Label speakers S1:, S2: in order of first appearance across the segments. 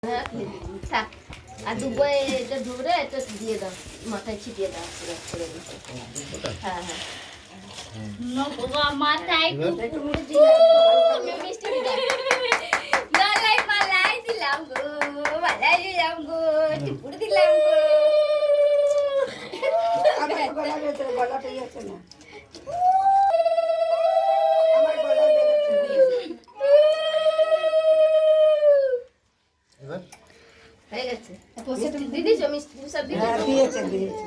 S1: থাক আর দুবো এটা ধরে এটা দিয়ে দাও মাথায় ছিটিয়ে দাও হ্যাঁ হ্যাঁ মাথায় মিষ্টি মালাই মালাই দিলাম গো মালাই দিলাম গো টিপুর দিলাম গো
S2: আমার গলা ভেতরে গলাটাই আছে না আমার গলা বেরোচ্ছে
S1: হয়ে গেছে দিদি মিষ্টি সব দিদি
S2: দিয়েছে দিয়েছে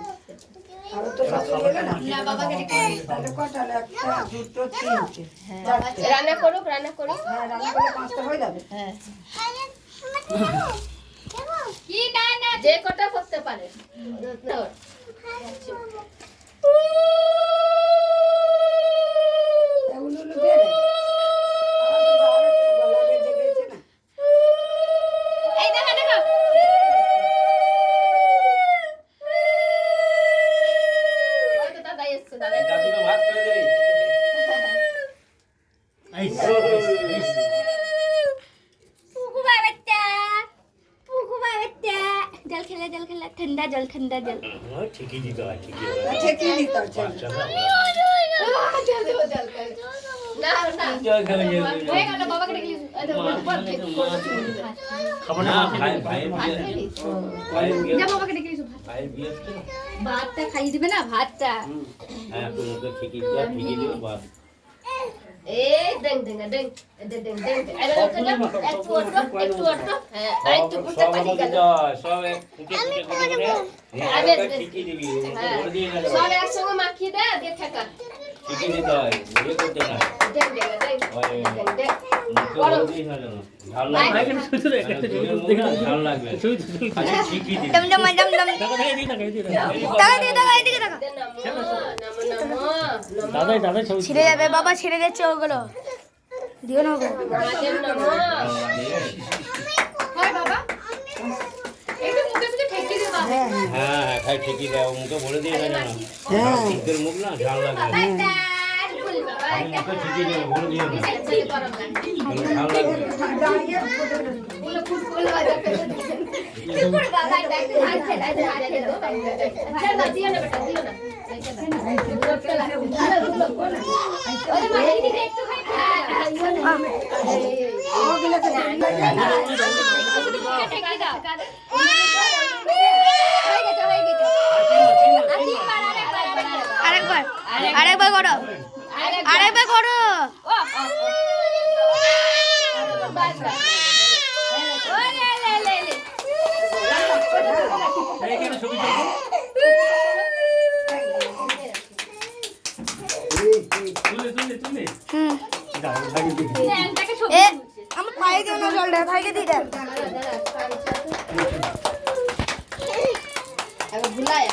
S2: আর তো সব গেল না
S1: না বাবাকে ডেকে
S2: তাহলে কটা একটা দুটো তিনটে
S1: রান্না করো হ্যাঁ
S2: রান্না করলে পাঁচটা হয়ে যাবে
S1: হ্যাঁ কি না না যে কটা করতে পারে
S2: এগুলো দিয়ে দে আমার তো গলা বেজে গেছে না
S1: এই দেখো দেখো ওই তো দাদা এসছে দাদা
S3: দাদুকে ভাত করে দিবি
S1: जल खेला ठंडा जल
S3: ঠিকই দিতে হয় ঠিকই
S2: আচ্ছা কি দিতে হচ্ছে
S1: ना ना
S3: জল খাবে জল
S1: होएगा ना बाबा के लिए
S3: খাবো না ভাই ভাই
S1: जा बाबा के लिए
S3: ভাই বিয়ে হচ্ছে না
S1: ভাতটা খাইয়ে দিবে না ভাতটা
S3: হ্যাঁ তোমাকে ঠিকই দিও ঠিকই দিও বাস
S1: এ দেং দেং দেং দেং দেং আরে একটু হ্যাঁ একটু পুরো পানি গেল
S3: সব এক ফুটে ফুটে করে ঠিকই দিবি বলে দিয়ে না
S1: সব একসঙ্গে মাখিয়ে দে দিয়ে থাকা
S3: ঠিকই দিতে হয় বলে করতে না
S1: দেং দেং দেং দেং
S3: বড় দিয়ে না জানো ঝাল লাগবে ঝাল লাগবে ঠিকই দিবি
S4: दम
S1: नमो
S4: ছিঁড়ে যাবে বাবা ছিঁড়ে যাচ্ছে ওগুলো দিও না ওগুলো
S1: नमो हाय बाबा একটু মুখে মুখে ঠেকিয়ে দে বাবা
S3: হ্যাঁ হ্যাঁ খাই ঠিকই দাও মুখে বলে দিয়ে না জানো হ্যাঁ ঠিকের মুখ না ঝাল লাগবে আমি মুখে ঠিকই দেবো বলে দিয়ে না ঝাল লাগবে
S4: আরেকবার করো আমার পায়ে দিও না জলটা ভাইকে দিয়ে দেন
S1: ভুলাই